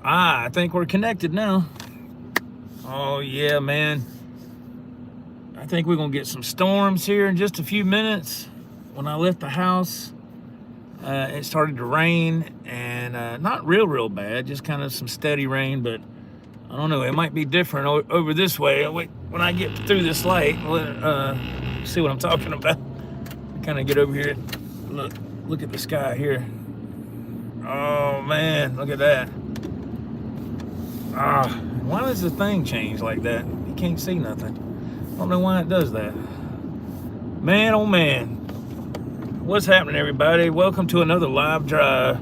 I think we're connected now. Oh yeah, man. I think we're gonna get some storms here in just a few minutes. When I left the house, it started to rain, and not real bad, just kind of some steady rain, but I don't know, it might be different over this way. Wait, when I get through this light, see what I'm talking about. Kind of get over here. Look at the sky here. Oh man, look at that. Why does the thing change like that? You can't see nothing. I don't know why it does that. Man, oh man. What's happening, everybody? Welcome to another live drive.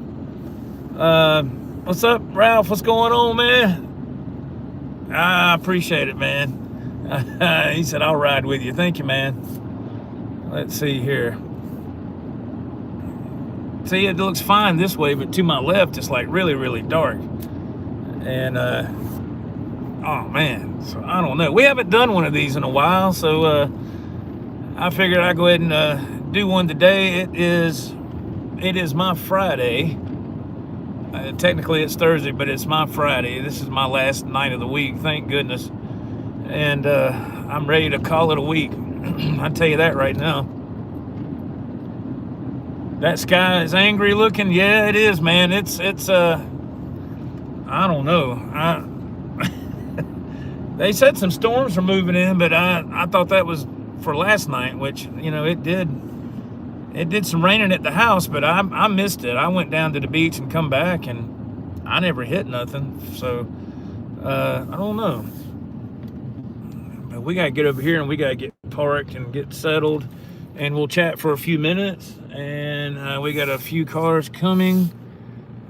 What's up, Ralph? What's going on, man? I appreciate it, man. He said, I'll ride with you. Thank you, man. Let's see here. See, it looks fine this way, but to my left, it's like really dark. And, oh man, so I don't know. We haven't done one of these in a while, so I figured I'd go ahead and do one today. It is my Friday. Technically it's Thursday, but it's my Friday. This is my last night of the week, thank goodness. And I'm ready to call it a week. I tell you that right now. That sky is angry looking. Yeah, it is, man. It's I don't know. They said some storms are moving in, but I thought that was for last night, which, you know, it did some raining at the house, but I missed it. I went down to the beach and come back, and I never hit nothing. So I don't know. But we got to get over here, and we got to get parked and get settled, and we'll chat for a few minutes. And we got a few cars coming,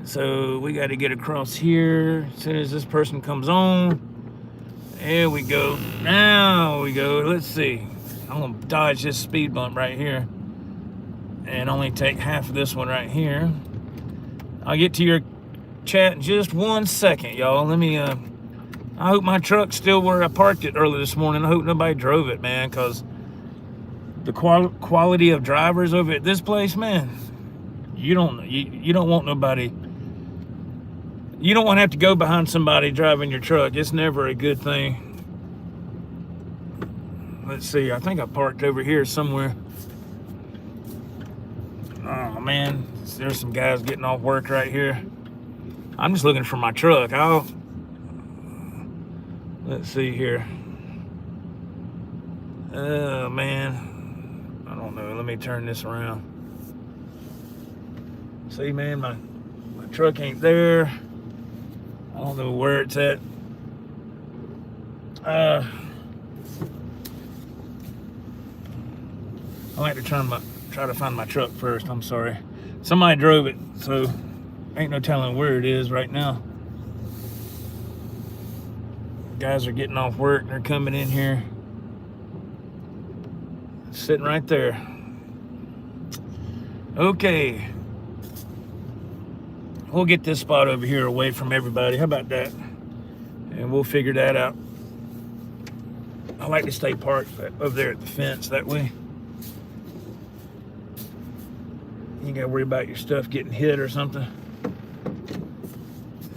so we got to get across here as soon as this person comes on. There we go. Now we go. Let's see. I'm gonna dodge this speed bump right here and only take half of this one right here. I'll get to your chat in just 1 second, y'all. Let me I hope my truck's still where I parked it early this morning. I hope nobody drove it, man, because the quality of drivers over at this place, man, you don't want nobody. You don't want to have to go behind somebody driving your truck. It's never a good thing. Let's see. I think I parked over here somewhere. Oh man, there's some guys getting off work right here. I'm just looking for my truck. Let's see here. Oh man. I don't know. Let me turn this around. See, man, my truck ain't there. I don't know where it's at. I like to try to find my truck first. I'm sorry. Somebody drove it, so ain't no telling where it is right now. Guys are getting off work. They're coming in here. Sitting right there. Okay. We'll get this spot over here away from everybody. How about that? And we'll figure that out. I like to stay parked over there at the fence. That way you ain't got to worry about your stuff getting hit or something.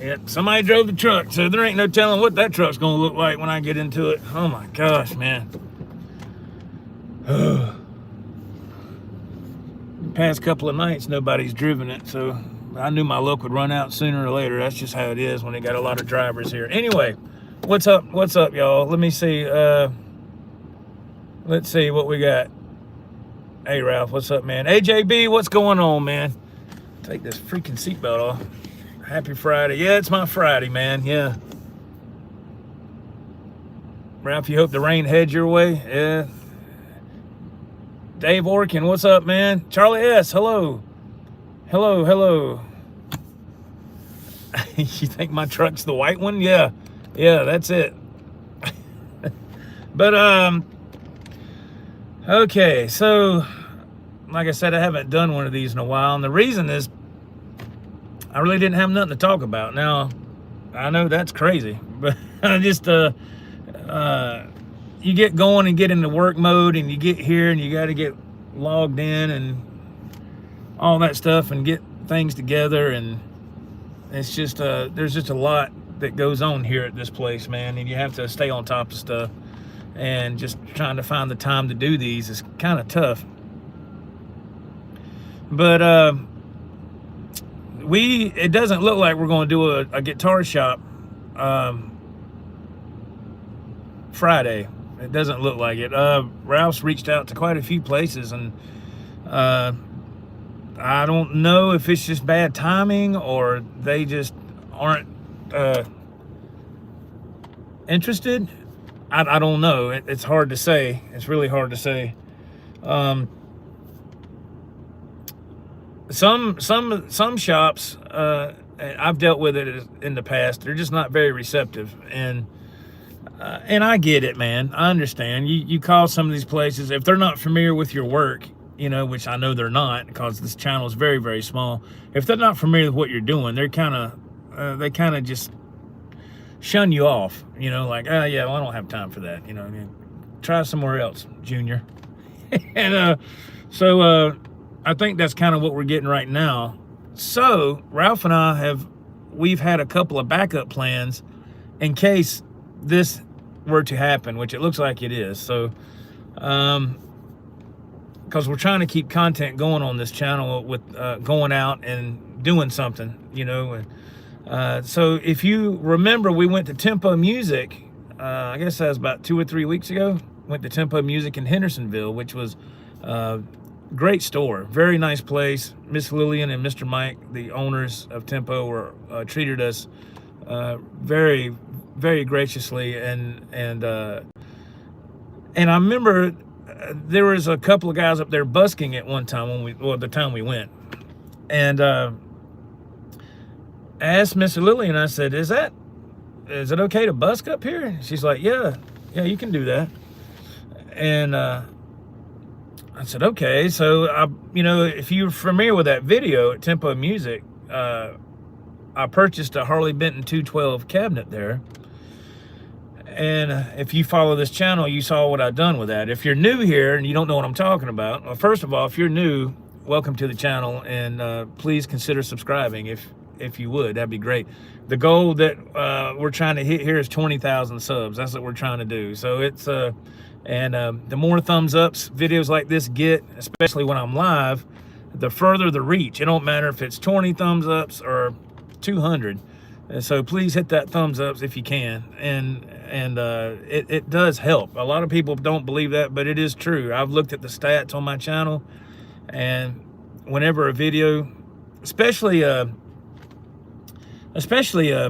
Yep, somebody drove the truck, so there ain't no telling what that truck's going to look like when I get into it. Oh my gosh, man. The past couple of nights, nobody's driven it, so I knew my luck would run out sooner or later. That's just how it is when they got a lot of drivers here. Anyway, what's up, y'all? Let me see. Let's see what we got. Hey, Ralph, what's up, man? AJB, what's going on, man? Take this freaking seatbelt off. Happy Friday. Yeah, it's my Friday, man. Yeah. Ralph, you hope the rain heads your way? Yeah. Dave Orkin, what's up, man? Charlie S, hello. Hello. You think my truck's the white one? Yeah, that's it. But, okay, so, like I said, I haven't done one of these in a while, and the reason is I really didn't have nothing to talk about. Now, I know that's crazy, but I just, you get going and get into work mode, and you get here and you got to get logged in and all that stuff and get things together, and It's just there's just a lot that goes on here at this place, man, and you have to stay on top of stuff. And just trying to find the time to do these is kind of tough. But it doesn't look like we're going to do a guitar shop Friday. It doesn't look like it. Ralph's reached out to quite a few places, and I don't know if it's just bad timing or they just aren't interested. I don't know. It's hard to say. It's really hard to say. Some shops I've dealt with it in the past. They're just not very receptive, and I get it, man. I understand. You call some of these places, if they're not familiar with your work, you know, which I know they're not, because this channel is very, very small. If they're not familiar with what you're doing, they kind of just shun you off, you know, like, oh yeah, well, I don't have time for that, you know, try somewhere else, Junior. And so I think that's kind of what we're getting right now. So Ralph and we've had a couple of backup plans in case this were to happen, which it looks like it is. So because we're trying to keep content going on this channel with going out and doing something, you know. So if you remember, we went to Tempo Music, I guess that was about 2 or 3 weeks ago. Went to Tempo Music in Hendersonville, which was a great store, very nice place. Miss Lillian and Mr. Mike, the owners of Tempo, treated us very, very graciously, and I remember there was a couple of guys up there busking at one time the time we went, and I asked Miss Lillian, I said, is it okay to busk up here? She's like, yeah, you can do that. And I said, okay. So you know, if you're familiar with that video at Tempo Music, I purchased a Harley Benton 212 cabinet there. And if you follow this channel, you saw what I've done with that. If you're new here and you don't know what I'm talking about, well, first of all, if you're new, welcome to the channel, and please consider subscribing if you would. That'd be great. The goal that we're trying to hit here is 20,000 subs. That's what we're trying to do. So it's the more thumbs ups videos like this get, especially when I'm live, the further the reach. It don't matter if it's 20 thumbs ups or 200. And so please hit that thumbs ups if you can, and it does help. A lot of people don't believe that, but it is true. I've looked at the stats on my channel, and whenever a video, especially a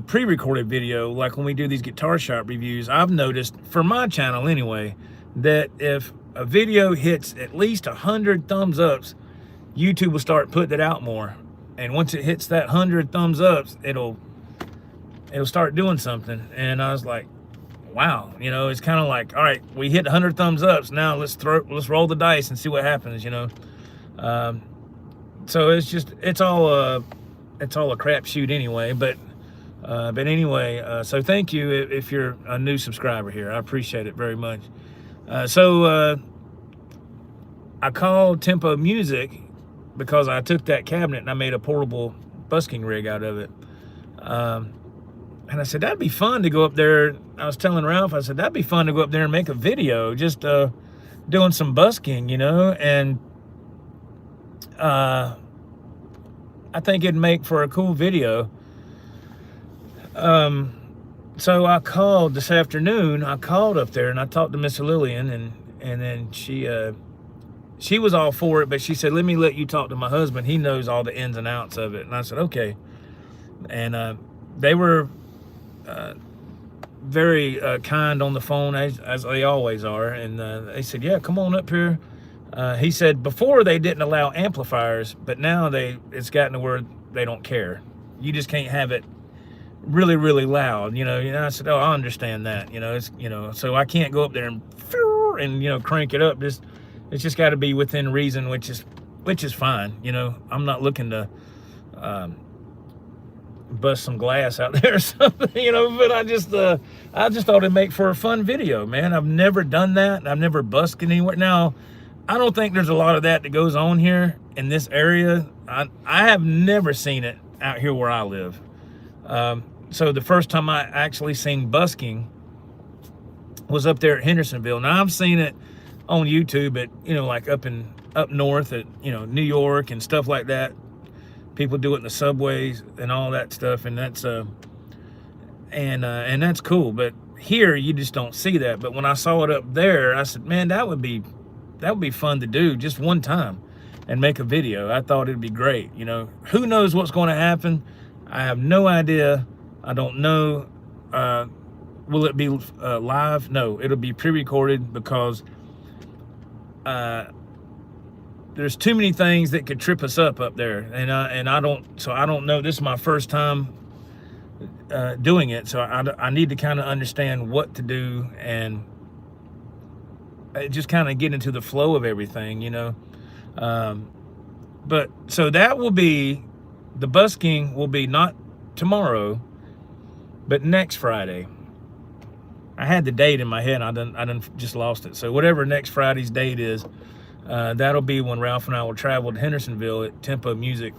pre-recorded video, like when we do these guitar shop reviews, I've noticed, for my channel anyway, that if a video hits at least 100 thumbs ups, YouTube will start putting it out more. And once it hits that 100 thumbs ups, it'll start doing something. And I was like, wow, you know, it's kind of like, all right, we hit 100 thumbs ups, now let's roll the dice and see what happens, you know. So it's all a crapshoot anyway. But anyway, so thank you if you're a new subscriber here. I appreciate it very much. So I called Tempo Music because I took that cabinet and I made a portable busking rig out of it. And I said, that'd be fun to go up there. I was telling Ralph, I said, that'd be fun to go up there and make a video, just doing some busking, you know. And I think it'd make for a cool video. So I called this afternoon. I called up there and I talked to Miss Lillian, and then she was all for it, but she said, let me let you talk to my husband. He knows all the ins and outs of it. And I said, okay. And they were very kind on the phone, as they always are. And they said, yeah, come on up here. He said before they didn't allow amplifiers, but now it's gotten to where they don't care. You just can't have it really, really loud, you know. And I said, oh, I understand that, you know. It's, you know, so I can't go up there and you know, crank it up. It's just got to be within reason, which is fine, you know. I'm not looking to bust some glass out there or something, you know. But I just thought it'd make for a fun video, man. I've never done that. I've never busted anywhere. Now, I don't think there's a lot of that goes on here in this area. I have never seen it out here where I live. So the first time I actually seen busking was up there at Hendersonville. Now I've seen it on YouTube at, you know, like up north at, you know, New York and stuff like that. People do it in the subways and all that stuff, and that's and that's cool. But here you just don't see that. But when I saw it up there, I said, man, that would be fun to do just one time and make a video. I thought it'd be great. You know, who knows what's going to happen? I have no idea. I don't know. Will it be live? No, it'll be pre-recorded, because there's too many things that could trip us up there, and I don't know. This is my first time doing it, so I need to kind of understand what to do and just kind of get into the flow of everything, you know. But so that will be, the busking will be not tomorrow, but next Friday. I had the date in my head. I done just lost it. So whatever next Friday's date is, that'll be when Ralph and I will travel to Hendersonville at Tempo Music.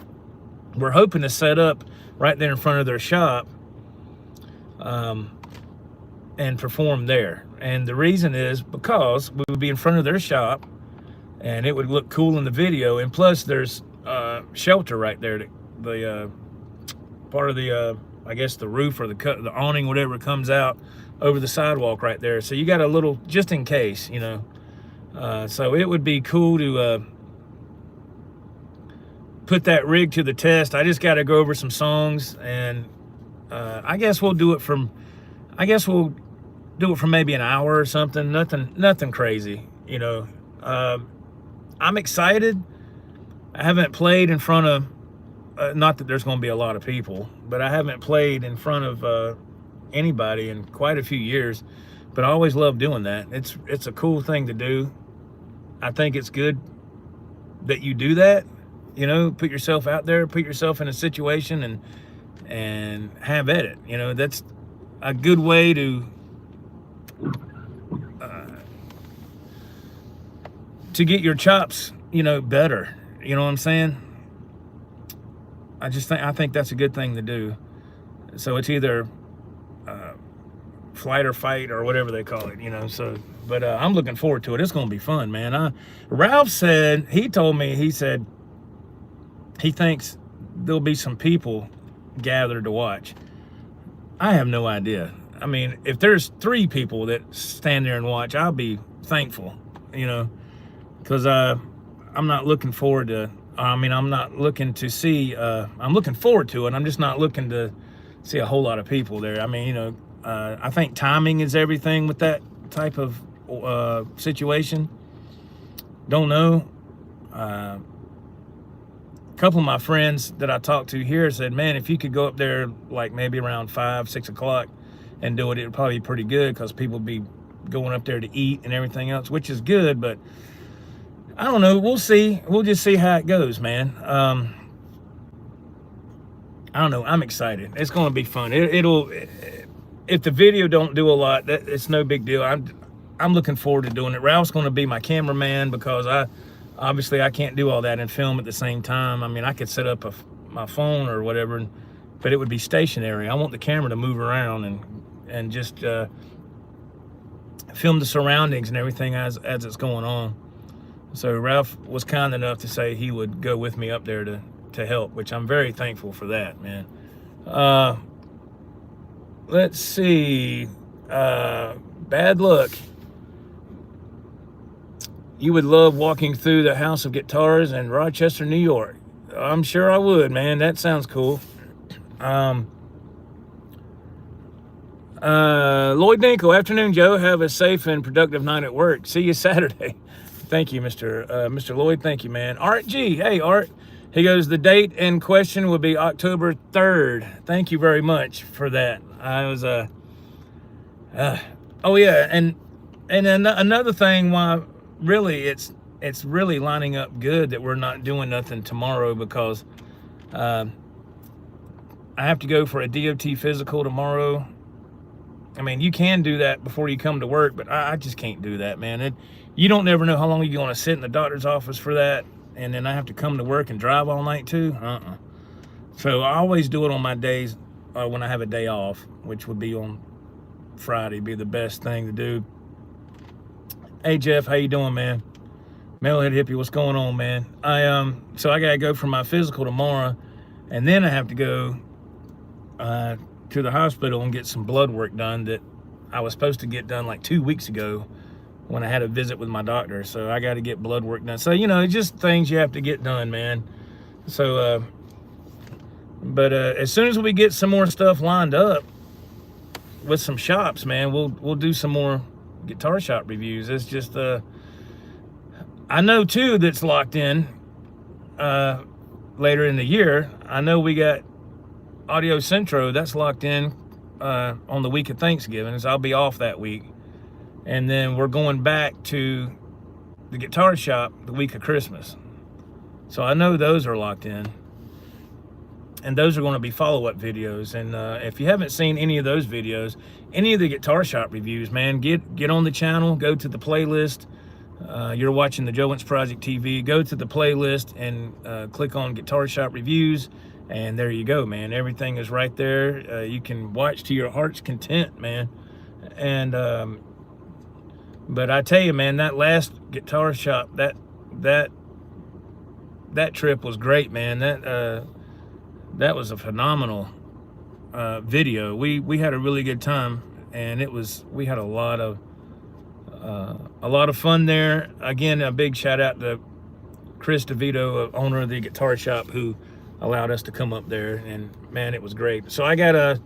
We're hoping to set up right there in front of their shop and perform there. And the reason is because we would be in front of their shop and it would look cool in the video. And plus there's shelter right there. The part of the, I guess the roof or the awning, whatever, comes out over the sidewalk right there. So you got a little, just in case, you know. So it would be cool to put that rig to the test. I just got to go over some songs, and I guess we'll do it from maybe an hour or something. Nothing crazy, you know. I'm excited. I haven't played in front of, not that there's going to be a lot of people, but I haven't played in front of anybody in quite a few years. But I always love doing that. It's a cool thing to do. I think it's good that you do that, you know, put yourself out there, put yourself in a situation and have at it. You know, that's a good way to get your chops, you know, better. You know what I'm saying? I think that's a good thing to do. So it's either flight or fight or whatever they call it, you know. So, but I'm looking forward to it. It's going to be fun, man. Ralph said, he told me, he said he thinks there'll be some people gathered to watch. I have no idea. I mean, if there's 3 people that stand there and watch, I'll be thankful, you know, because I'm not looking forward to, I'm not looking to see, I'm looking forward to it. I'm just not looking to see a whole lot of people there. I mean, you know, I think timing is everything with that type of situation. Don't know. A couple of my friends that I talked to here said, man, if you could go up there like maybe around 5, 6 o'clock and do it, it would probably be pretty good, because people be going up there to eat and everything else, which is good. But I don't know. We'll see. We'll just see how it goes, man. I don't know. I'm excited. It's going to be fun. It'll. If the video don't do a lot, it's no big deal. I'm looking forward to doing it. Ralph's going to be my cameraman, because obviously I can't do all that and film at the same time. I mean, I could set up my phone or whatever, but it would be stationary. I want the camera to move around and just film the surroundings and everything as it's going on. So Ralph was kind enough to say he would go with me up there to help, which I'm very thankful for that, man. Let's see. Bad luck. You would love walking through the House of Guitars in Rochester, New York. I'm sure I would, man. That sounds cool. Lloyd Dinkle, afternoon, Joe. Have a safe and productive night at work. See you Saturday. Thank you, Mr. Lloyd. Thank you, man. Art G. Hey, Art. He goes, the date in question will be October 3rd. Thank you very much for that. I was, oh yeah, and another thing why really it's really lining up good that we're not doing nothing tomorrow, because I have to go for a DOT physical tomorrow. I mean, you can do that before you come to work, but I just can't do that, man. You don't never know how long you're going to sit in the doctor's office for that, and then I have to come to work and drive all night too. So I always do it on my days when I have a day off, which would be on Friday, be the best thing to do. Hey Jeff, how you doing, man? Metalhead Hippie, what's going on, man? So I gotta go for my physical tomorrow, and then I have to go to the hospital and get some blood work done that I was supposed to get done like 2 weeks ago when I had a visit with my doctor. So I got to get blood work done. So, you know, it's just things you have to get done, man. So, but as soon as we get some more stuff lined up with some shops, man, we'll do some more guitar shop reviews. It's just, I know too that's locked in later in the year. I know we got Audio Centro, that's locked in on the week of Thanksgiving, so I'll be off that week. And then we're going back to the guitar shop the week of Christmas. So I know those are locked in. And those are going to be follow-up videos. And if you haven't seen any of those videos, any of the guitar shop reviews, man, get on the channel, go to the playlist. You're watching the Joe Wentz Project TV. Go to the playlist and click on Guitar Shop Reviews. And there you go, man. Everything is right there. You can watch to your heart's content, man. And but I tell you, man, that last guitar shop, that trip was great, man. That was a phenomenal video. We had a really good time, and we had a lot of fun there. Again, a big shout out to Chris DeVito, owner of the guitar shop, who allowed us to come up there, and man, it was great. So I got a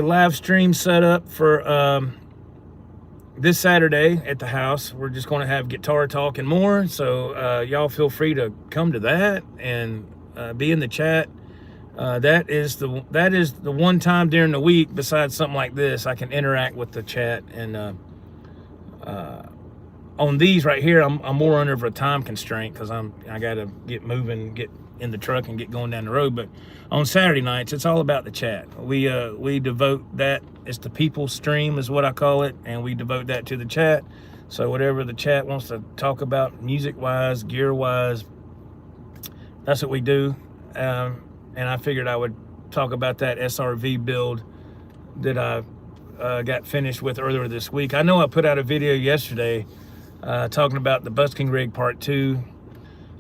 live stream set up for this Saturday at the house. We're just going to have guitar talk and more, so y'all feel free to come to that and be in the chat. That is the one time during the week, besides something like this, I can interact with the chat. And on these right here, I'm more under a time constraint because I gotta get moving, get in the truck and get going down the road. But on Saturday nights, it's all about the chat. We devote that, it's the people stream is what I call it, and we devote that to the chat. So whatever the chat wants to talk about, music wise, gear wise, that's what we do. And I figured I would talk about that SRV build that I got finished with earlier this week. I know I put out a video yesterday talking about the Busking rig part 2.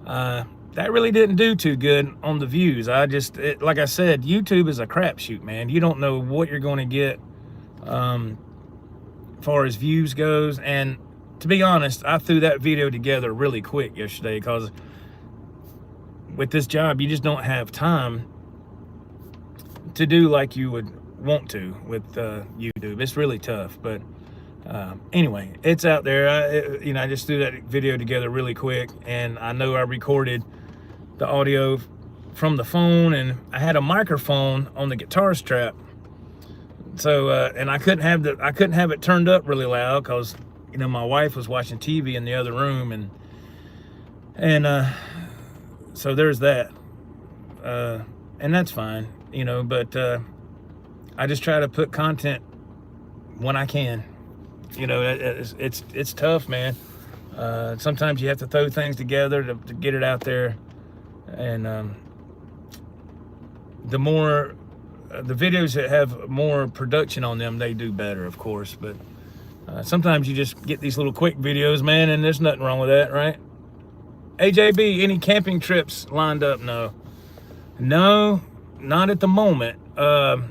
That really didn't do too good on the views. Like I said, YouTube is a crapshoot, man. You don't know what you're going to get as far as views goes. And to be honest, I threw that video together really quick yesterday because with this job, you just don't have time to do like you would want to with YouTube. It's really tough, but anyway, it's out there. I just threw that video together really quick, and I know I recorded the audio from the phone, and I had a microphone on the guitar strap. So and I couldn't have it turned up really loud because my wife was watching TV in the other room, and so there's that, and that's fine, but I just try to put content when I can. It's tough, man. Sometimes you have to throw things together to get it out there, and the more the videos that have more production on them, they do better, of course. But sometimes you just get these little quick videos, man, and there's nothing wrong with that, right? AJB, any camping trips lined up? No, not at the moment. No,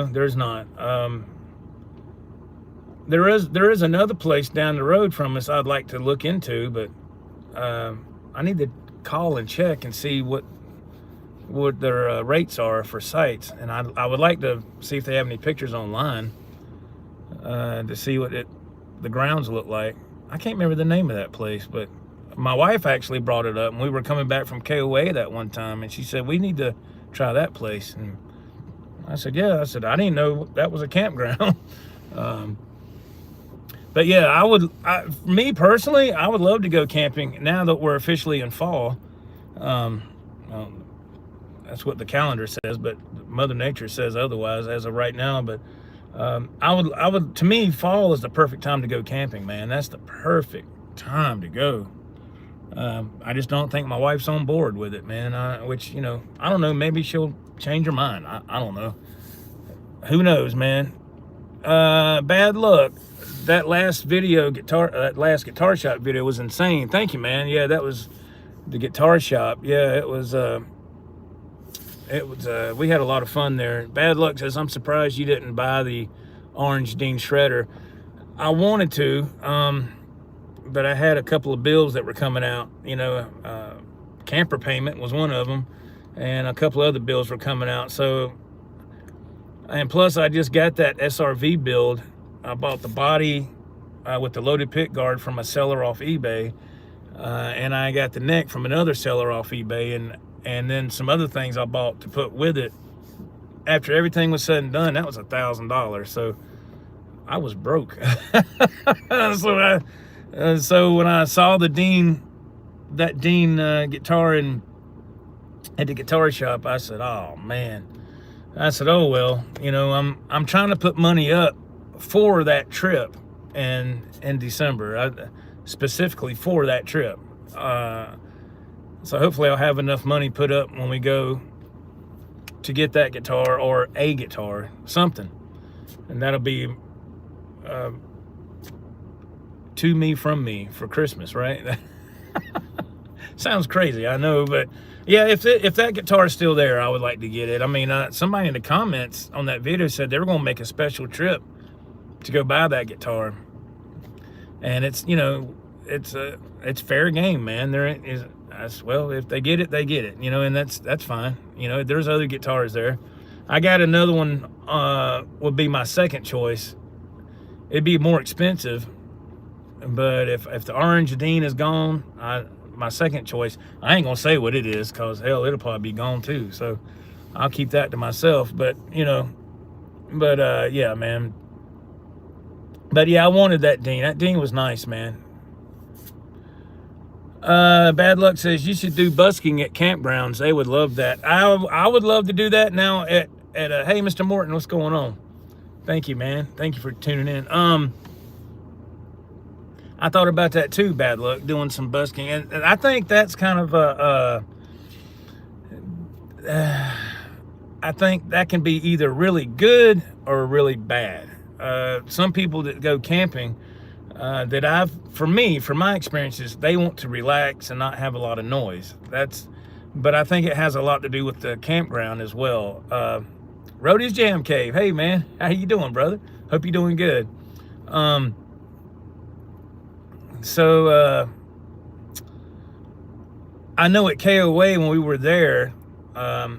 there's not. There is another place down the road from us I'd like to look into, but I need to call and check and see what their rates are for sites, and I would like to see if they have any pictures online to see what the grounds look like. I can't remember the name of that place, but my wife actually brought it up, and we were coming back from KOA that one time, and she said we need to try that place, and I said yeah. I didn't know that was a campground. But yeah, me personally, I would love to go camping now that we're officially in fall. That's what the calendar says, but Mother Nature says otherwise as of right now. But I would, to me, fall is the perfect time to go camping, man. That's the perfect time to go. I just don't think my wife's on board with it, man. Which, you know, I don't know. Maybe she'll change her mind. I don't know. Who knows, man? Bad luck. That last last guitar shop video was insane. Thank you, man. Yeah, that was the guitar shop. Yeah, it was. We had a lot of fun there. Bad luck says, I'm surprised you didn't buy the orange Dean shredder. I wanted to, but I had a couple of bills that were coming out. You know, camper payment was one of them, and a couple of other bills were coming out. So, and plus I just got that SRV build. I bought the body with the loaded pick guard from a seller off eBay, and I got the neck from another seller off eBay, and then some other things I bought to put with it. After everything was said and done, that was $1,000. So I was broke. So when I saw that Dean guitar at the guitar shop, I said, "Oh man." I said, "Oh well, you know, I'm trying to put money up for that trip in December, specifically for that trip. So hopefully I'll have enough money put up when we go to get that guitar, or a guitar, something, and that'll be to me from me for Christmas, right?" Sounds crazy, I know, but yeah, if that guitar is still there, I would like to get it. I mean, somebody in the comments on that video said they were going to make a special trip to go buy that guitar, and it's, you know, it's fair game, man. There is, well, if they get it, they get it, you know, and that's fine. You know, there's other guitars there. I got another one, would be my second choice. It'd be more expensive, but if the orange Dean is gone, my second choice, I ain't gonna say what it is, cause hell, it'll probably be gone too. So I'll keep that to myself. But you know, yeah, man. But yeah, I wanted that Dean. That Dean was nice, man. Bad Luck says you should do busking at campgrounds. They would love that. I would love to do that now at hey, Mr. Morton, what's going on? Thank you, man. Thank you for tuning in. I thought about that too, Bad Luck, doing some busking, and I think that's kind of I think that can be either really good or really bad. Some people that go camping, from my experiences, they want to relax and not have a lot of noise. But I think it has a lot to do with the campground as well. Rhodey's Jam Cave. Hey man, how you doing, brother? Hope you're doing good. So I know at KOA when we were there, I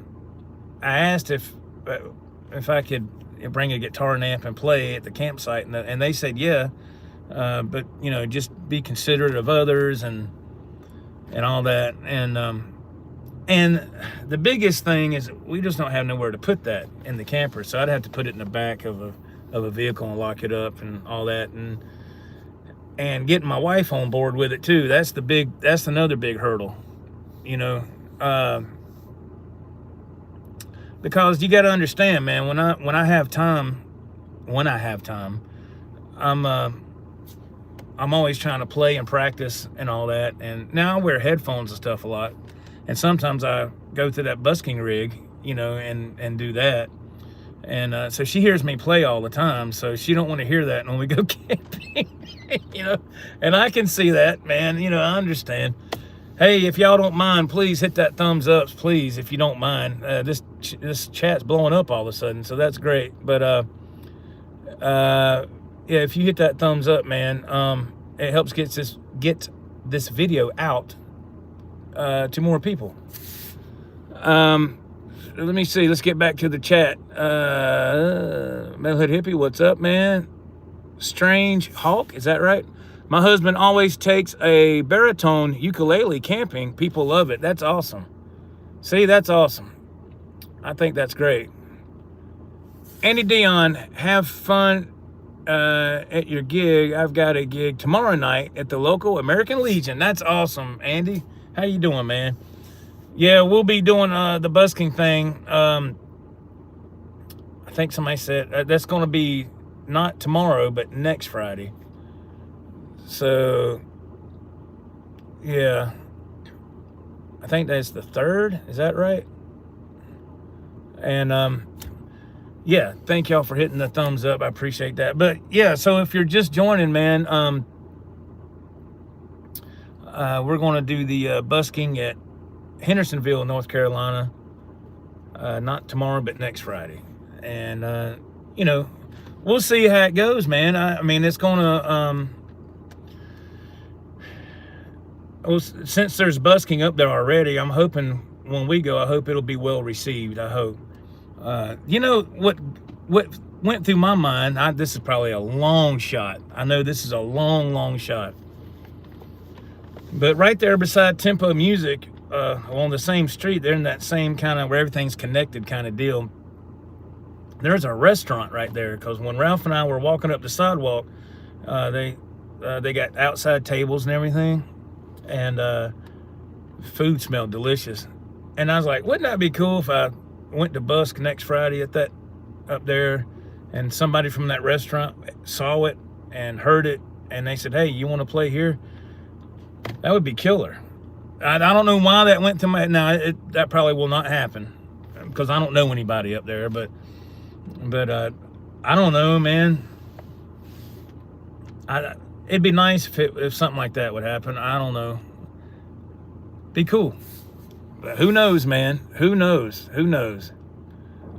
asked if I could bring a guitar and amp and play at the campsite, and they said yeah, but you know, just be considerate of others and all that, and the biggest thing is we just don't have nowhere to put that in the camper, so I'd have to put it in the back of a vehicle and lock it up and all that, and getting my wife on board with it too. That's another big hurdle, you know, because you got to understand, man, when I have time, I'm always trying to play and practice and all that. And now I wear headphones and stuff a lot, and sometimes I go to that busking rig, you know, and do that. And so she hears me play all the time, so she don't want to hear that when we go camping, you know. And I can see that, man. You know, I understand. Hey, if y'all don't mind, please hit that thumbs up, please, if you don't mind. This chat's blowing up all of a sudden, so that's great. But yeah, if you hit that thumbs up, man, it helps get this video out to more people. Let me see. Let's get back to the chat. Metalhead Hippie, what's up, man? Strange Hawk, is that right? My husband always takes a baritone ukulele camping. People love it. That's awesome. See, that's awesome. I think that's great. Andy Dion, have fun at your gig. I've got a gig tomorrow night at the local American Legion. That's awesome, Andy. How you doing, man? Yeah, we'll be doing the busking thing. I think somebody said that's going to be not tomorrow, but next Friday. So Yeah, I think that's the 3rd. Is that right? And yeah, thank y'all for hitting the thumbs up. I appreciate that. But yeah, so if you're just joining, man, we're going to do the busking at Hendersonville, North Carolina. Not tomorrow, but next Friday. And you know, we'll see how it goes, man. I mean, it's gonna well, since there's busking up there already, I'm hoping when we go, I hope it'll be well received. I hope. You know what went through my mind? This is probably a long shot. I know this is a long shot. But right there beside Tempo Music, on the same street, they're in that same kind of where everything's connected kind of deal. There's a restaurant right there, because when Ralph and I were walking up the sidewalk, they got outside tables and everything, and food smelled delicious. And I was like, wouldn't that be cool if I went to busk next Friday at that up there, and somebody from that restaurant saw it and heard it, and they said, hey, you want to play here? That would be killer. I don't know why that went to my... Now, that probably will not happen, because I don't know anybody up there, but I don't know, man. It'd be nice if something like that would happen. I don't know. Be cool. But who knows, man? Who knows? Who knows?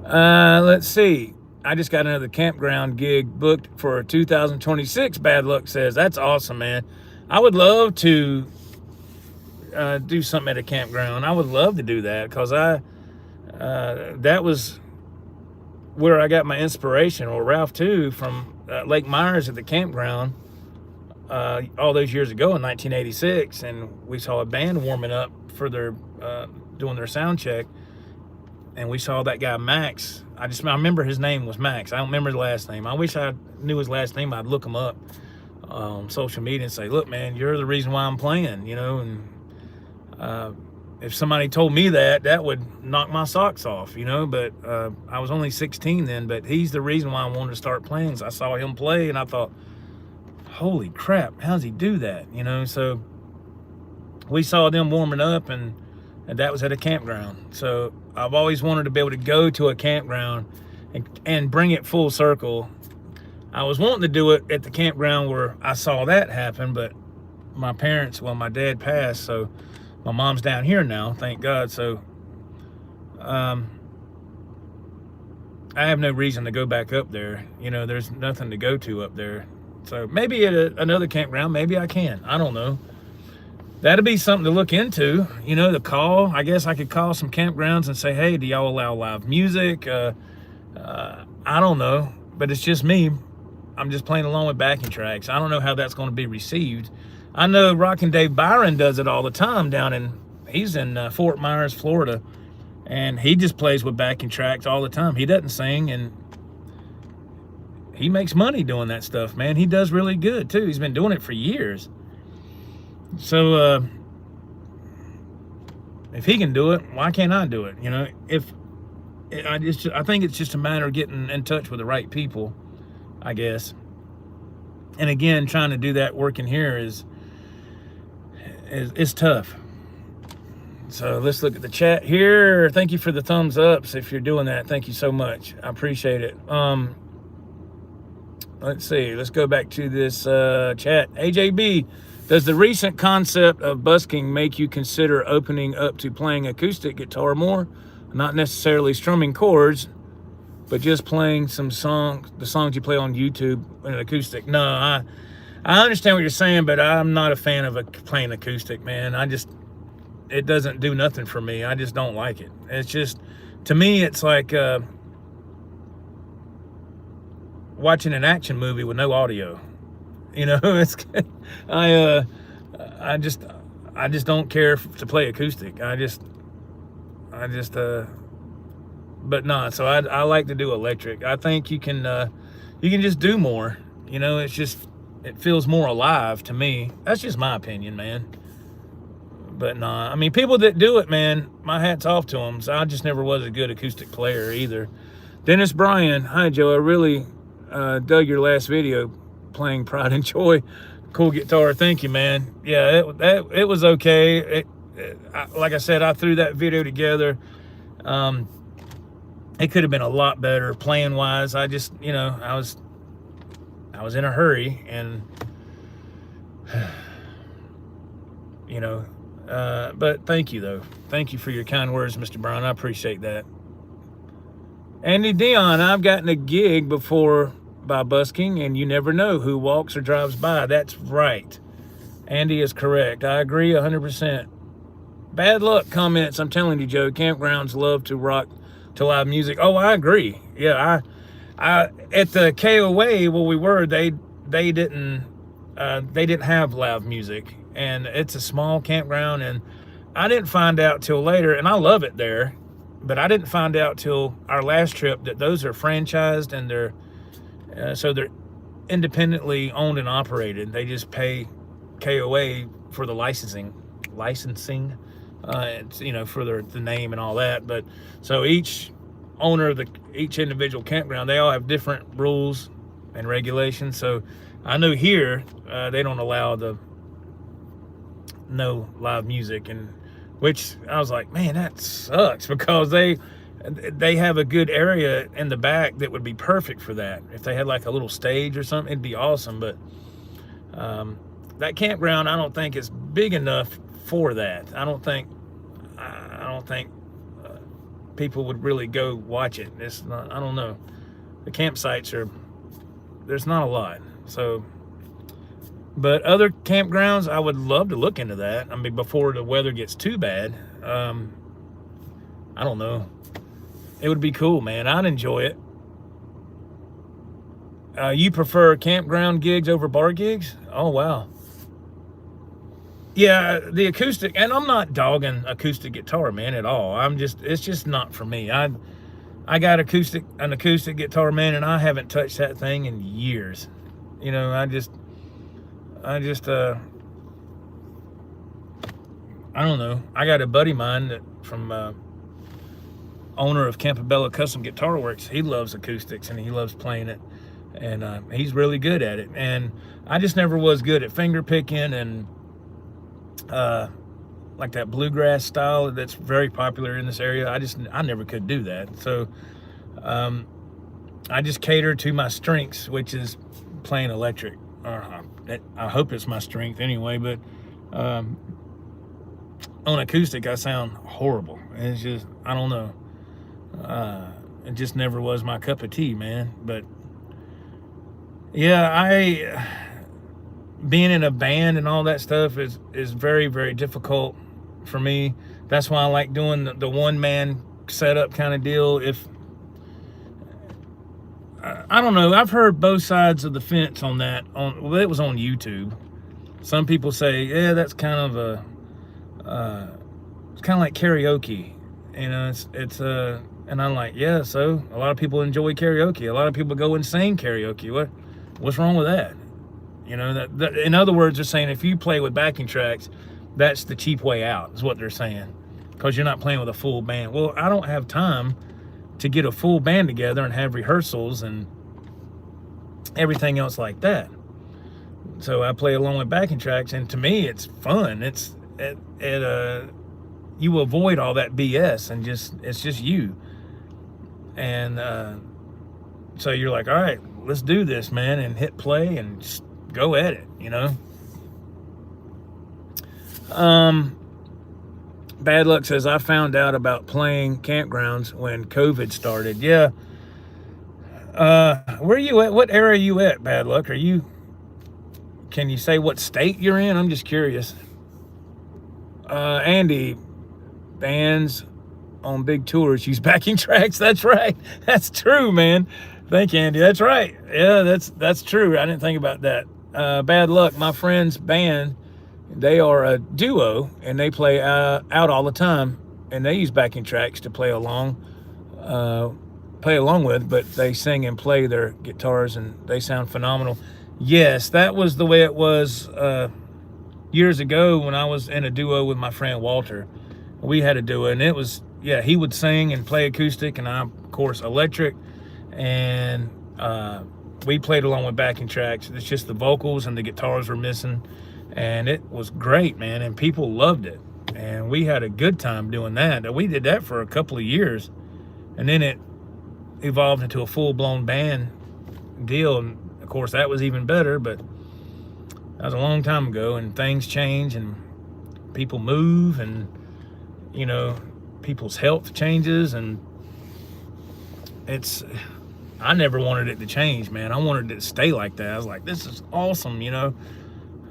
Let's see. I just got another campground gig booked for 2026. Bad Luck says. That's awesome, man. I would love to do something at a campground. I would love to do that, because that was where I got my inspiration, or Ralph too, from Lake Myers at the campground all those years ago in 1986, and we saw a band warming up for their doing their sound check, and we saw that guy Max. I remember his name was Max. I don't remember the last name. I wish I knew his last name. I'd look him up on social media and say, look, man, you're the reason why I'm playing, you know. And if somebody told me that would knock my socks off, you know. But I was only 16 then, but he's the reason why I wanted to start playing. So I saw him play and I thought, holy crap, how's he do that, you know? So we saw them warming up, and that was at a campground. So I've always wanted to be able to go to a campground and bring it full circle. I was wanting to do it at the campground where I saw that happen, but my dad passed, so my mom's down here now, thank God. So I have no reason to go back up there. You know, there's nothing to go to up there. So maybe at another campground, maybe I can. I don't know. That'd be something to look into, you know, to call. I guess I could call some campgrounds and say, hey, do y'all allow live music? I don't know, but it's just me. I'm just playing along with backing tracks. I don't know how that's going to be received. I know Rockin' Dave Byron does it all the time he's in Fort Myers, Florida, and he just plays with backing tracks all the time. He doesn't sing, and he makes money doing that stuff, man. He does really good too. He's been doing it for years. So if he can do it, why can't I do it? You know, I think it's just a matter of getting in touch with the right people, I guess. And again, trying to do that working here is tough. So let's look at the chat here. Thank you for the thumbs ups. If you're doing that, thank you so much. I appreciate it. Let's see. Let's go back to this chat. AJB, does the recent concept of busking make you consider opening up to playing acoustic guitar more? Not necessarily strumming chords, but just playing the songs you play on YouTube in an acoustic. No, I understand what you're saying, but I'm not a fan of playing acoustic, man. It doesn't do nothing for me. I just don't like it. It's just, to me, it's like watching an action movie with no audio. You know, I just don't care to play acoustic. But no, so I like to do electric. I think you can just do more. You know, it feels more alive to me. That's just my opinion, man. But nah, I mean, people that do it, man, my hat's off to them. So I just never was a good acoustic player either. Dennis Bryan, hi Joe, I really dug your last video playing Pride and Joy. Cool guitar. Thank you, man. Yeah, it was okay. Like I said, I threw that video together. It could have been a lot better playing wise. I just, I was in a hurry, and but thank you though. Thank you for your kind words, Mr. Brown. I appreciate that. Andy Dion, I've gotten a gig before by busking, and you never know who walks or drives by. That's right. Andy is correct. I agree 100%. Bad luck comments. I'm telling you, Joe, campgrounds love to rock to live music. Oh, I agree. Yeah, I at the KOA where we were, they didn't have live music, and it's a small campground, and I didn't find out till later, and I love it there, but I didn't find out till our last trip that those are franchised, and they're so they're independently owned and operated. They just pay KOA for the licensing, it's, for the name and all that. But so each owner of each individual campground, they all have different rules and regulations. So I know here they don't allow no live music, and which I was like, man, that sucks, because they have a good area in the back that would be perfect for that. If they had like a little stage or something, it'd be awesome. But that campground, I don't think is big enough for that. I don't think people would really go watch it. It's not, I don't know. The campsites there's not a lot. So, but other campgrounds, I would love to look into that. I mean, before the weather gets too bad. I don't know. It would be cool, man. I'd enjoy it. You prefer campground gigs over bar gigs? Oh, wow. Yeah, the acoustic, and I'm not dogging acoustic guitar, man, at all. It's just not for me. I got an acoustic guitar, man, and I haven't touched that thing in years. I don't know. I got a buddy of mine that from owner of Campobello Custom Guitar Works. He loves acoustics, and he loves playing it, and he's really good at it. And I just never was good at finger picking and like that bluegrass style that's very popular in this area. I never could do that. So I just cater to my strengths, which is playing electric. I hope it's my strength anyway, but on acoustic I sound horrible. It's just, I don't know. It just never was my cup of tea, man. But yeah, being in a band and all that stuff is very, very difficult for me. That's why I like doing the one-man setup kind of deal. I don't know, I've heard both sides of the fence on that. It was on YouTube. Some people say, yeah, that's kind of it's kind of like karaoke. And I'm like, yeah, so a lot of people enjoy karaoke. A lot of people go and sing karaoke. What's wrong with that? That in other words, they're saying if you play with backing tracks, that's the cheap way out, is what they're saying, because you're not playing with a full band. Well, I don't have time to get a full band together and have rehearsals and everything else like that. So I play along with backing tracks, and to me, it's fun. You avoid all that BS, and it's just you. And so you're like, all right, let's do this, man, and hit play and just go at it, Bad Luck says, I found out about playing campgrounds when COVID started. Yeah. Where are you at? What area are you at, Bad Luck? Can you say what state you're in? I'm just curious. Andy, bands on big tours use backing tracks. That's right. That's true, man. Thank you, Andy. That's right. Yeah, that's true. I didn't think about that. Bad Luck, my friend's band, they are a duo, and they play out all the time, and they use backing tracks to play along with, but they sing and play their guitars, and they sound phenomenal. Yes, that was the way it was years ago when I was in a duo with my friend Walter. We had a duo, and it was, yeah, he would sing and play acoustic, and I, of course, electric, and we played along with backing tracks. It's just the vocals and the guitars were missing, and it was great, man, and people loved it. And we had a good time doing that. We did that for a couple of years, and then it evolved into a full-blown band deal. And of course, that was even better, but that was a long time ago, and things change, and people move, and, you know, people's health changes, and I never wanted it to change, man. I wanted it to stay like that. I was like, this is awesome, you know,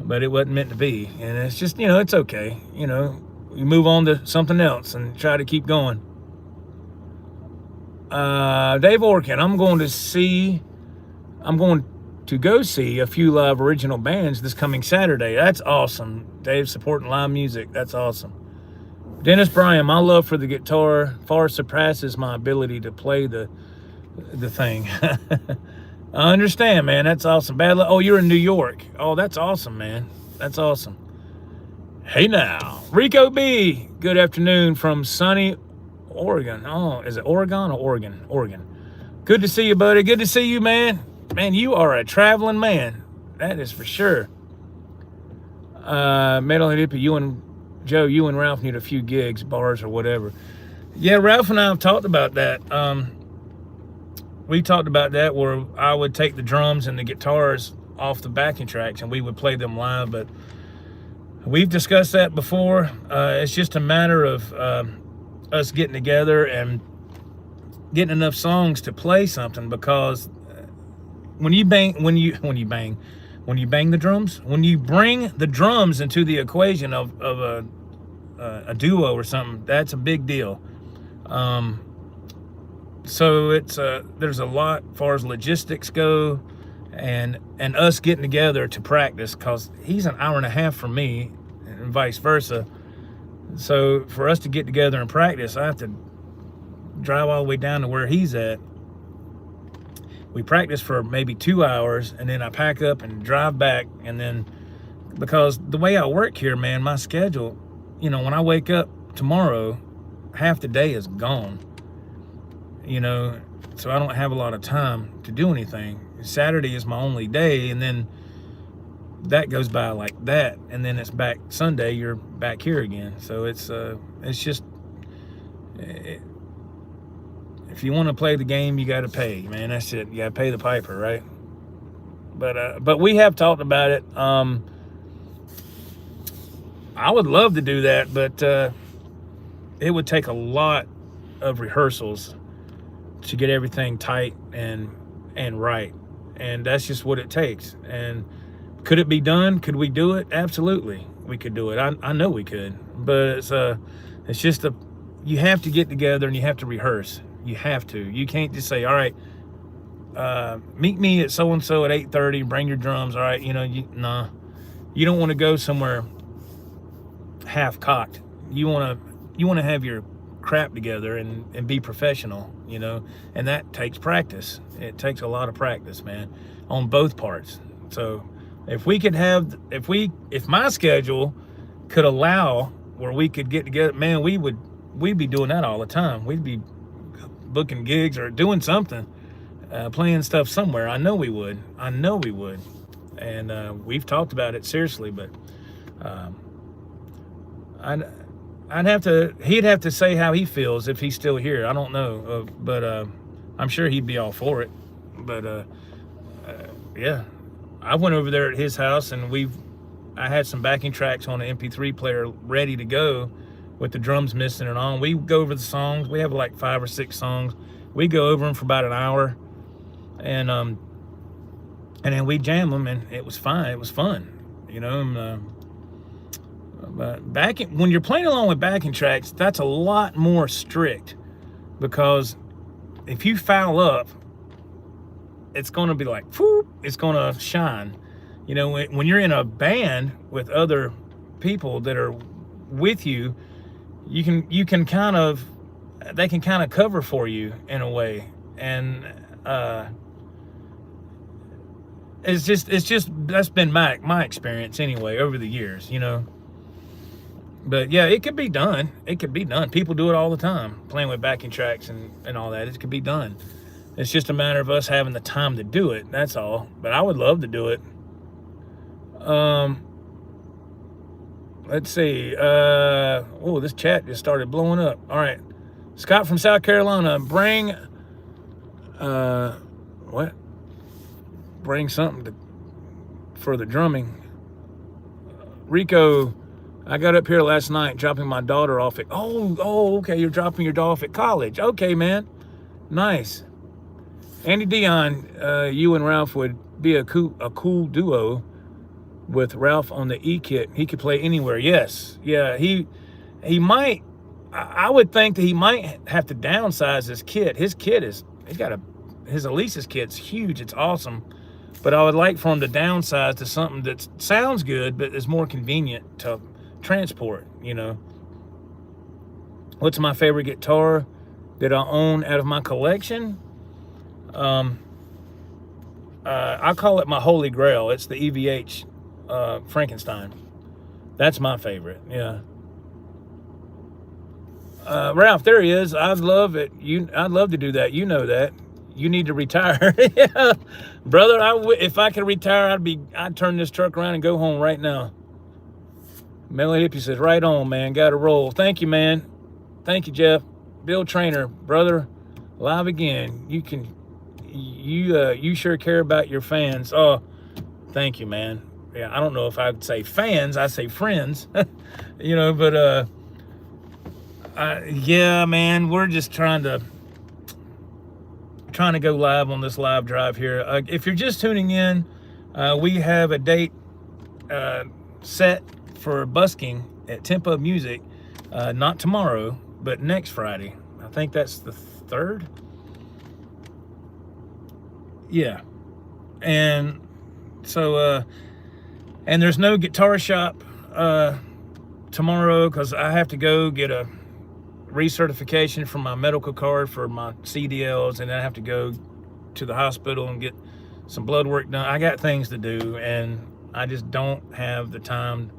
but it wasn't meant to be. And it's just, you know, it's okay. You know, you move on to something else and try to keep going. Dave Orkin, I'm going to go see a few live original bands this coming Saturday. That's awesome. Dave supporting live music. That's awesome. Dennis Bryan, my love for the guitar far surpasses my ability to play the thing. I understand, man. That's awesome. Bad luck. Oh, you're in New York. Oh, that's awesome, man. That's awesome. Hey now, Rico B. Good afternoon from sunny Oregon. Oh, is it Oregon or Oregon? Oregon. Good to see you, buddy. Good to see you, man. Man, you are a traveling man. That is for sure. Metal Hippie, you and Joe, you and Ralph need a few gigs, bars or whatever. Yeah, Ralph and I have talked about that. We talked about that where I would take the drums and the guitars off the backing tracks and we would play them live, but we've discussed that before. It's just a matter of us getting together and getting enough songs to play something, because when you bang the drums, when you bring the drums into the equation of a duo or something, that's a big deal. So it's there's a lot as far as logistics go, and us getting together to practice, because he's an hour and a half from me and vice versa. So for us to get together and practice, I have to drive all the way down to where he's at. We practice for maybe 2 hours, and then I pack up and drive back. And then, because the way I work here, man, my schedule, you know, when I wake up tomorrow, half the day is gone, you know, so I don't have a lot of time to do anything. Saturday is my only day, and then that goes by like that, and then it's back Sunday, you're back here again. So it's just, if you want to play the game, you got to pay, man. That's it. You got to pay the piper, right? But we have talked about it. I would love to do that, but it would take a lot of rehearsals to get everything tight and right, and that's just what it takes. And could it be done? Could we do it? Absolutely, we could do it. I know we could, but it's just you have to get together and you have to rehearse. You have to. You can't just say, all right, meet me at so-and-so at 8:30, bring your drums, all right? You know, nah. You don't want to go somewhere half-cocked. You want to have your crap together and be professional, you know, and that takes practice. It takes a lot of practice, man, on both parts. So if my schedule could allow where we could get together, man, we'd be doing that all the time. We'd be booking gigs or doing something, playing stuff somewhere. I know we would. And we've talked about it seriously, but he'd have to say how he feels if he's still here. I don't know, but I'm sure he'd be all for it. But yeah, I went over there at his house, and I had some backing tracks on an MP3 player ready to go with the drums missing and all. We go over the songs. We have like 5 or 6 songs. We go over them for about an hour, and then we jam them, and it was fine. It was fun, you know. But when you're playing along with backing tracks, that's a lot more strict, because if you foul up, it's going to be like, whoop, it's going to shine. You know, when you're in a band with other people that are with you, they can kind of cover for you in a way. And it's just that's been my experience anyway over the years, you know. But yeah, it could be done. People do it all the time, playing with backing tracks and all that. It could be done. It's just a matter of us having the time to do it. That's all. But I would love to do it. Let's see. Oh, this chat just started blowing up. All right. Scott from South Carolina, bring what? Bring something for the drumming. Rico, I got up here last night dropping my daughter off at, okay, you're dropping your daughter off at college. Okay, man. Nice. Andy Dion, you and Ralph would be a cool duo with Ralph on the E-kit. He could play anywhere. Yes. Yeah, he might. I would think that he might have to downsize his kit. His kit his Elise's kit's huge. It's awesome. But I would like for him to downsize to something that sounds good, but is more convenient to transport, you know. What's my favorite guitar that I own out of my collection? I call it my holy grail. It's the EVH Frankenstein. That's my favorite, yeah. Ralph, there he is. I'd love it. I'd love to do that. You know that. You need to retire. Yeah. Brother, if I could retire, I'd turn this truck around and go home right now. Melody Hippie says, right on, man. Got to roll. Thank you, man. Thank you, Jeff. Bill Trainer, brother, live again. You sure care about your fans. Oh, thank you, man. Yeah, I don't know if I'd say fans. I say friends. You know, but yeah, man, we're just trying to go live on this live drive here. If you're just tuning in, we have a date set for busking at Tempo Music, not tomorrow, but next Friday. I think that's the 3rd. Yeah. And so, and there's no guitar shop tomorrow because I have to go get a recertification from my medical card for my CDLs, and then I have to go to the hospital and get some blood work done. I got things to do, and I just don't have the time.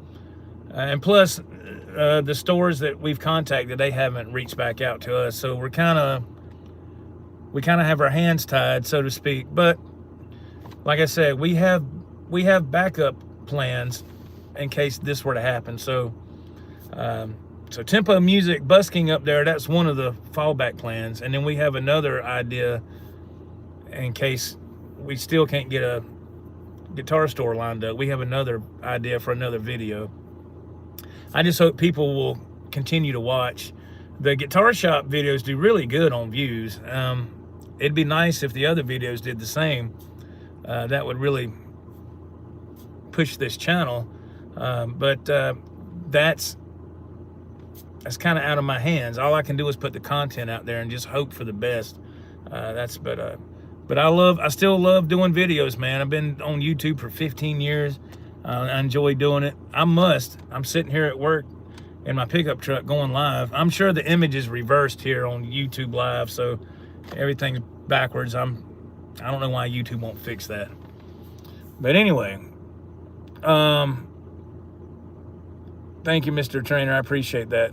And plus, the stores that we've contacted, they haven't reached back out to us, so we kind of have our hands tied, so to speak. But like I said, we have backup plans in case this were to happen. So so Tempo Music busking up there, that's one of the fallback plans. And then we have another idea in case we still can't get a guitar store lined up. We have another idea for another video. I just hope people will continue to watch. The guitar shop videos do really good on views. It'd be nice if the other videos did the same. That would really push this channel. But that's kind of out of my hands. All I can do is put the content out there and just hope for the best. But I still love doing videos, man. I've been on YouTube for 15 years. I enjoy doing it. I'm sitting here at work in my pickup truck going live. I'm sure the image is reversed here on YouTube Live, so everything's backwards. I don't know why YouTube won't fix that. But anyway, thank you, Mr. Trainer. I appreciate that.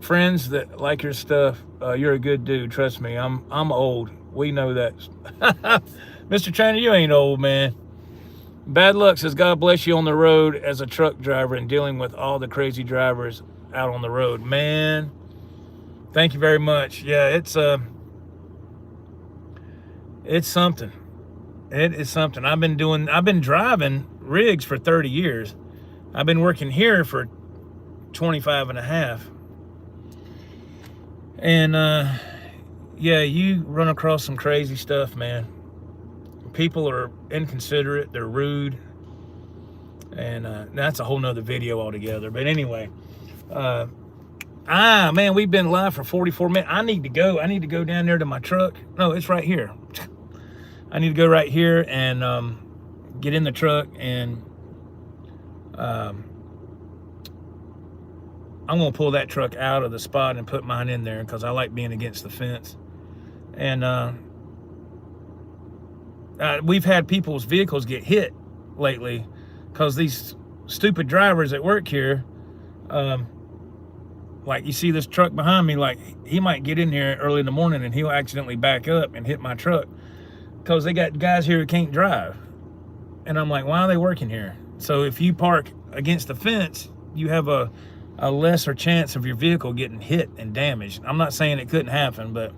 Friends that like your stuff, you're a good dude. Trust me, I'm old. We know that. Mr. Trainer, you ain't old, man. Bad Luck says, God bless you on the road as a truck driver and dealing with all the crazy drivers out on the road. Man, thank you very much. Yeah, it's something. It is something. I've been driving rigs for 30 years. I've been working here for 25 and a half. And yeah, you run across some crazy stuff, man. People are inconsiderate, they're rude, and that's a whole nother video altogether. But anyway, man, we've been live for 44 minutes. I need to go down there to my truck. No, it's right here. I need to go right here and get in the truck, and I'm gonna pull that truck out of the spot and put mine in there because I like being against the fence. And we've had people's vehicles get hit lately because these stupid drivers that work here, like you see this truck behind me, like he might get in here early in the morning and he'll accidentally back up and hit my truck because they got guys here who can't drive. And I'm like, why are they working here? So if you park against the fence, you have a lesser chance of your vehicle getting hit and damaged. I'm not saying it couldn't happen, but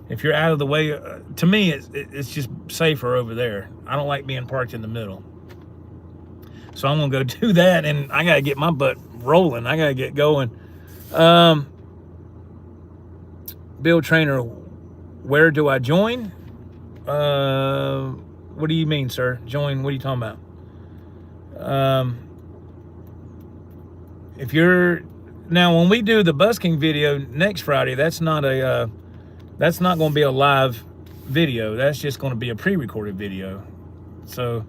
if you're out of the way, to me, it's just safer over there. I don't like being parked in the middle. So I'm gonna go do that, and I gotta get my butt rolling. I gotta get going. Bill Trainer, where do I join? What do you mean, sir? Join, what are you talking about? If you're, now when we do the busking video next Friday, that's not going to be a live video. That's just going to be a pre-recorded video. So,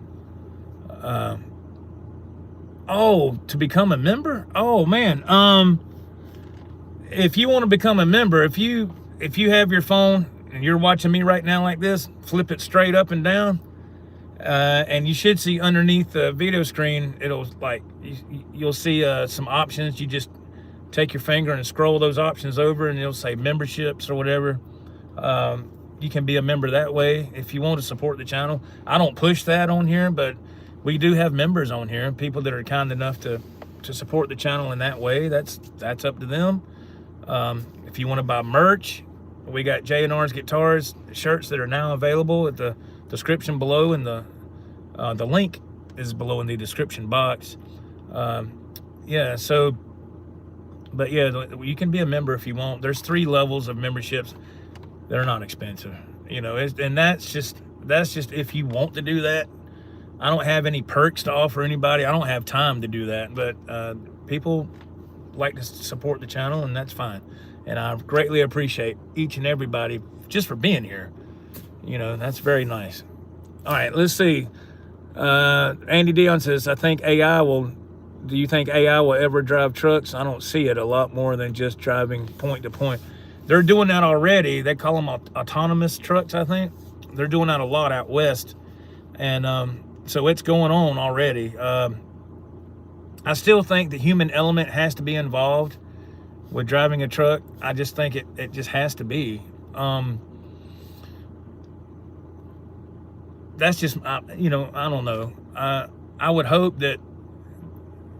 oh, to become a member? Oh man. If you want to become a member, if you have your phone and you're watching me right now like this, flip it straight up and down, and you should see underneath the video screen, it'll like, you'll see some options. You just take your finger and scroll those options over, and it'll say memberships or whatever. You can be a member that way if you want to support the channel. I don't push that on here, but we do have members on here, people that are kind enough to support the channel in that way. That's up to them. If you want to buy merch, we got J&R's guitars shirts that are now available at the description below, and the link is below in the description box. Yeah, so, but yeah, you can be a member if you want. There's 3 levels of memberships. They're not expensive, you know, and that's just if you want to do that. I don't have any perks to offer anybody. I don't have time to do that, but people like to support the channel, and that's fine. And I greatly appreciate each and everybody just for being here. You know, that's very nice. All right, let's see. Andy Dion says, do you think AI will ever drive trucks? I don't see it a lot more than just driving point to point. They're doing that already. They call them autonomous trucks, I think. They're doing that a lot out west. And so it's going on already. I still think the human element has to be involved with driving a truck. I just think it just has to be. That's just, you know, I don't know. I would hope that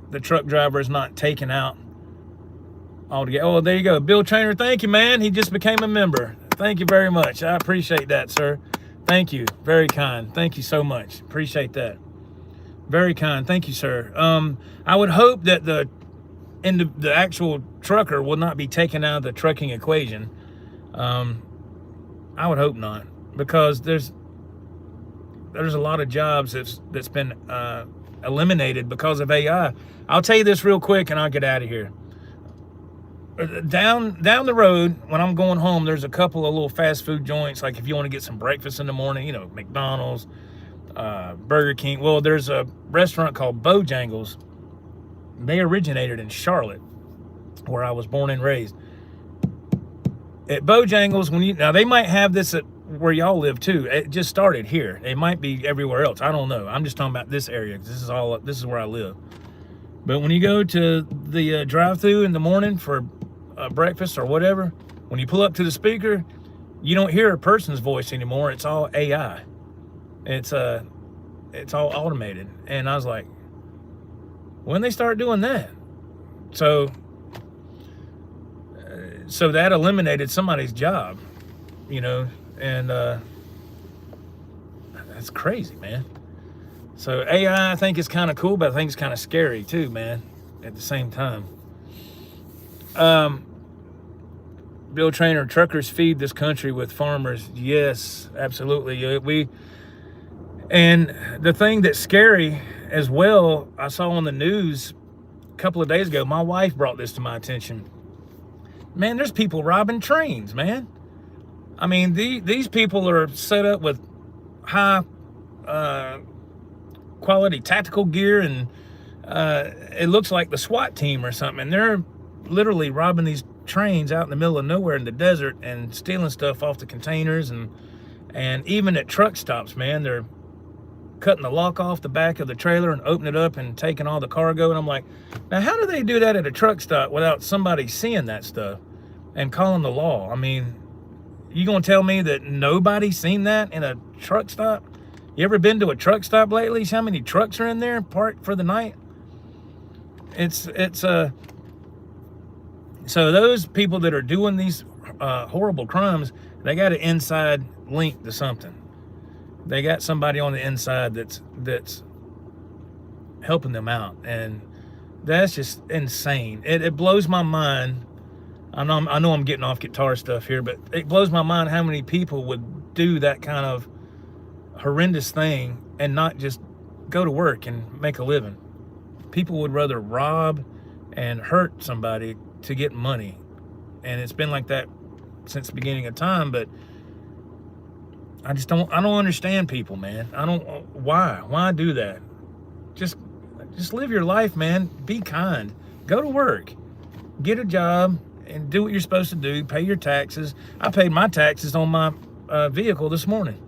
the truck driver is not taken out altogether. Oh, there you go. Bill Trainer, thank you, man. He just became a member. Thank you very much. I appreciate that, sir. Thank you. Very kind. Thank you so much. Appreciate that. Very kind. Thank you, sir. I would hope that the actual trucker will not be taken out of the trucking equation. I would hope not, because there's a lot of jobs that's been eliminated because of AI. I'll tell you this real quick and I'll get out of here. Down the road, when I'm going home, there's a couple of little fast food joints, like if you want to get some breakfast in the morning, you know, McDonald's, Burger King. Well, there's a restaurant called Bojangles. They originated in Charlotte, where I was born and raised. At Bojangles, now they might have this at where y'all live too. It just started here. It might be everywhere else. I don't know. I'm just talking about this area, because this is where I live. But when you go to the drive-thru in the morning for breakfast or whatever, when you pull up to the speaker, you don't hear a person's voice anymore. It's all AI. It's all automated. And I was like, when they start doing that? So that eliminated somebody's job, you know, and that's crazy, man. So AI, I think, is kind of cool, but I think it's kind of scary too, man, at the same time. Bill Trainer, truckers feed this country with farmers. Yes, absolutely. And the thing that's scary as well, I saw on the news a couple of days ago, my wife brought this to my attention. Man, there's people robbing trains, man. I mean, these people are set up with high quality tactical gear, and it looks like the SWAT team or something. And they're literally robbing these trains out in the middle of nowhere in the desert and stealing stuff off the containers, and even at truck stops, man, they're cutting the lock off the back of the trailer and opening it up and taking all the cargo. And I'm like, now how do they do that at a truck stop without somebody seeing that stuff and calling the law? I mean, you gonna tell me that nobody's seen that in a truck stop? You ever been to a truck stop lately? See how many trucks are in there parked for the night? So those people that are doing these horrible crimes, they got an inside link to something. They got somebody on the inside that's helping them out, and that's just insane. It blows my mind. I know I'm getting off guitar stuff here, but it blows my mind how many people would do that kind of horrendous thing and not just go to work and make a living. People would rather rob and hurt somebody to get money, and it's been like that since the beginning of time. But I don't understand people, man. Why do that? Just live your life, man. Be kind. Go to work, get a job, and do what you're supposed to do. Pay your taxes. I paid my taxes on my vehicle this morning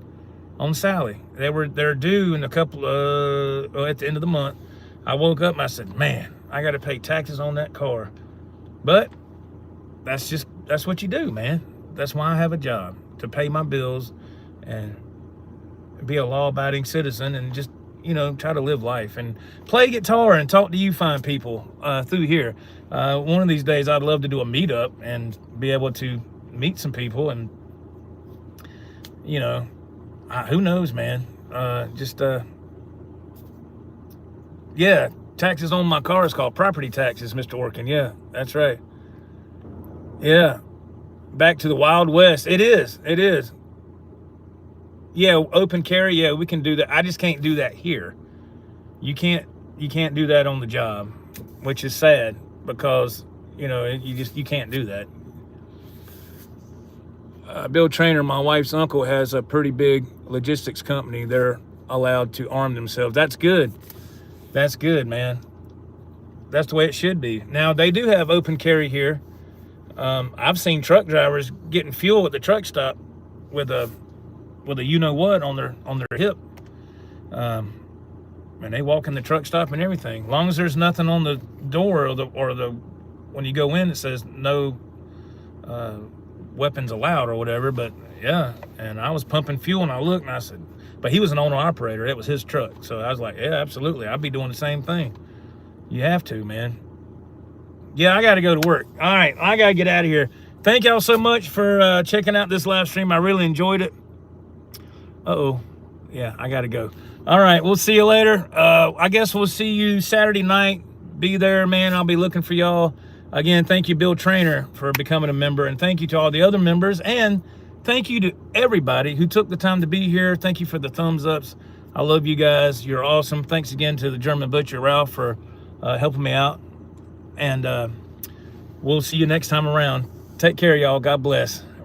on Sally. They're due in a couple at the end of the month. I woke up and I said, man, I got to pay taxes on that car. But that's what you do, man. That's why I have a job, to pay my bills and be a law-abiding citizen and just, try to live life and play guitar and talk to you fine people through here. One of these days, I'd love to do a meetup and be able to meet some people and, who knows, man. Yeah, taxes on my car is called property taxes, Mr. Orkin. Yeah, that's right. Yeah, back to the Wild West. It is. Yeah, open carry. Yeah, we can do that. I just can't do that here. You can't do that on the job, which is sad because you can't do that. Bill Trainer, my wife's uncle, has a pretty big logistics company. They're allowed to arm themselves. That's good. That's good, man. That's the way it should be. Now, they do have open carry here. I've seen truck drivers getting fuel at the truck stop with a you-know-what on their hip. And they walk in the truck stop and everything. As long as there's nothing on the door or the when you go in, it says no weapons allowed or whatever. But yeah, and I was pumping fuel and I looked and I said, but he was an owner-operator. It was his truck. So I was like, yeah, absolutely. I'd be doing the same thing. You have to, man. Yeah, I got to go to work. All right, I got to get out of here. Thank y'all so much for checking out this live stream. I really enjoyed it. Uh-oh. Yeah, I got to go. All right, we'll see you later. I guess we'll see you Saturday night. Be there, man. I'll be looking for y'all. Again, thank you, Bill Trainer, for becoming a member. And thank you to all the other members. And thank you to everybody who took the time to be here. Thank you for the thumbs ups. I love you guys. You're awesome. Thanks again to the German Butcher, Ralph, for helping me out. And we'll see you next time around. Take care, y'all. God bless.